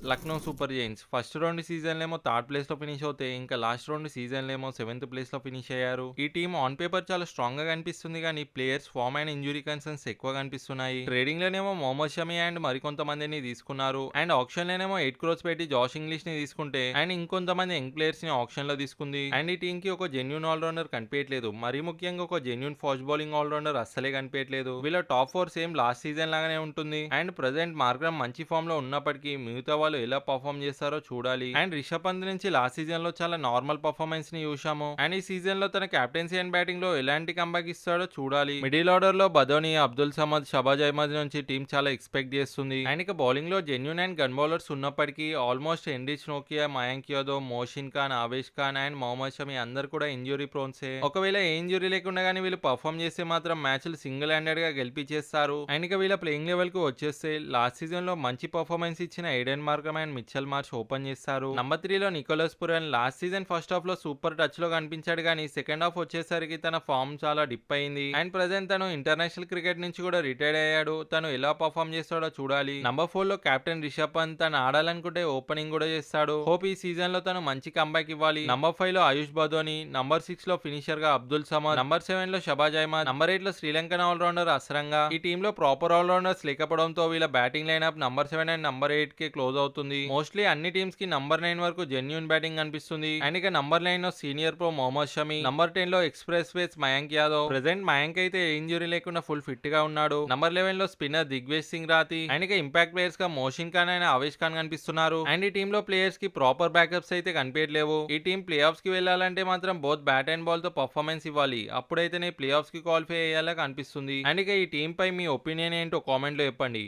Lucknow Super Giants. First 2 సీజన్‌లేమో third ప్లేస్‌లో finish అవుతే, ఇంకా లాస్ట్ 2 సీజన్‌లేమో సెవెంత్ ప్లేస్‌లో ఫినిష్ అయ్యారు. ఈ టీమ్ ఆన్ పేపర్ చాలా స్ట్రాంగ్‌గా కనిపిస్తుంది గానీ, players form and injury concerns ఎక్కువ కనిపిస్తున్నాయి. ట్రేడింగ్‌లోనేమో మొహమ్మద్ షమి అండ్ మరికొంతమందిని తీసుకున్నారు. అండ్ ఆక్షన్‌లోనేమో 8 క్రోర్స్ పెట్టి జాష్ ఇంగ్లీష్‌ని తీసుకుంటే, అండ్ ఇంకొంతమంది యంగ్ ప్లేయర్స్‌ని ఆక్షన్‌లో తీసుకుంది. అండ్ ఈ టీమ్‌కి ఒక జెన్యూన్ ఆల్ రౌండర్ కనిపియట్లేదు. మరీ ముఖ్యంగా ఒక genuine fast bowling all rounder అస్సలే కనిపియట్లేదు. వీళ్ళ టాప్ 4 సేమ్ లాస్ట్ సీజన్ లాగానే ఉంటుంది. అండ్ ప్రెజెంట్ మార్క్రమ్ మంచి ఫామ్ లో ఉన్నప్పటికీ మిగతా వాళ్ళు ఎలా పర్ఫామ్ చేస్తారో చూడాలి. అండ్ రిషబ్ పంత్ నుంచి లాస్ట్ సీజన్ లో చాలా నార్మల్ పర్ఫార్మెన్స్ ని చూసాము. అండ్ ఈ సీజన్ లో తన కెప్టెన్సీ అండ్ బ్యాటింగ్ లో ఎలాంటి కంబ్యాక్ ఇస్తాడో చూడాలి. మిడిల్ ఆర్డర్ లో బదోని, అబ్దుల్ సమద్, షబాజ్ అహ్మద్ నుంచి టీం చాలా ఎక్స్పెక్ట్ చేస్తుంది. అండ్ ఇక బౌలింగ్ లో జెన్యూన్ అండ్ గన్ బౌలర్స్ ఉన్నప్పటికీ ఆల్మోస్ట్ ఎండ్రిచ్ నోకియా, మయాంక్ యాదవ్, మోషిన్ ఖాన్, ఆవేష్ ఖాన్ అండ్ మొహమ్మద్ షమి అందరు కూడా ఇంజురీ ప్రోన్సే. ఒకవేళ ఏ ఇంజురీ లేకుండా కానీ వీళ్ళు పర్ఫామ్ చేస్తే మాత్రం మ్యాచ్లు సింగిల్ హ్యాండెడ్ గా గెలిపించేస్తారు. అండ్ ఇక వీళ్ళ ప్లేయింగ్ లెవెల్ కు వచ్చేస్తే లాస్ట్ సీజన్ లో మంచి పర్ఫార్మెన్స్ ఇచ్చిన Aiden Markram and Mitchell Marsh open చేస్తారు. నంబర్ 3 లో Nicholas Pooran last season first half లో సూపర్ టచ్ లో కనిపించాడు కానీ సెకండ్ హాఫ్ వచ్చేసరికి తన ఫామ్ చాలా డిప్ అయింది. అండ్ ప్రెసెంట్ తను ఇంటర్నేషనల్ క్రికెట్ నుంచి కూడా రిటైర్డ్ అయ్యాడు. తను ఎలా పర్ఫామ్ చేస్తాడో చూడాలి. నంబర్ 4 లో కెప్టెన్ రిషబ్ పంత్ తను ఆడాలనుకుంటే ఓపెనింగ్ కూడా చేస్తాడు. హోప్ ఈ సీజన్ లో తను మంచి కంబ్యాక్ ఇవ్వాలి. నంబర్ 5 లో ఆయుష్ బదోని, నంబర్ 6 లో ఫినిషర్ గా అబ్దుల్ సమద్, నంబర్ 7 లో షబాజ్ అహ్మద్, నంబర్ 8 లో శ్రీలంకన్ ఆల్రౌండర్ అసరంగా. ఈ టీమ్ లో ప్రాపర్ ఆల్రౌండర్స్ లేకపోవడంతో వీళ్ళ batting lineup number 7 and number 8 కి క్లోజ్ అవుతుంది. మోస్ట్లీ అన్ని టీమ్స్ కి నంబర్ 9 వరకు జెన్యూన్ బ్యాటింగ్ కనిపిస్తుంది. అండ్ ఇక నంబర్ 9 లో senior pro Mohammed Shami, number 10 లో express pace Mayank Yadav. Present Mayank అయితే ఇంజురీ లేకుండా ఫుల్ ఫిట్ గా ఉన్నాడు. నంబర్ 11 లో స్పిన్నర్ దిగ్వేజ్ సింగ్ రాతి. అండ్ ఇక ఇంపాక్ట్ ప్లేయర్స్ గా మోషిన్ ఖాన్ అండ్ ఆవేష్ ఖాన్ కనిపిస్తున్నారు. అండ్ ఈ టీమ్ లో ప్లేయర్స్ కి ప్రాపర్ బ్యాకప్స్ అయితే కనిపించలేవు. ఈ టీం ప్లే ఆఫ్స్ కి వెళ్ళాలంటే మాత్రం బోత్ బ్యాట్ అండ్ బాల్ తో పర్ఫార్మెన్స్ ఇవ్వాలి. అప్పుడైతేనే ప్లే ఆఫ్స్ కి క్వాలిఫై అయ్యేలా కనిపిస్తుంది. అండ్ ఇక ఈ టీం పై మీ ఒపీనియన్ ఏంటో కామెంట్ లో చెప్పండి.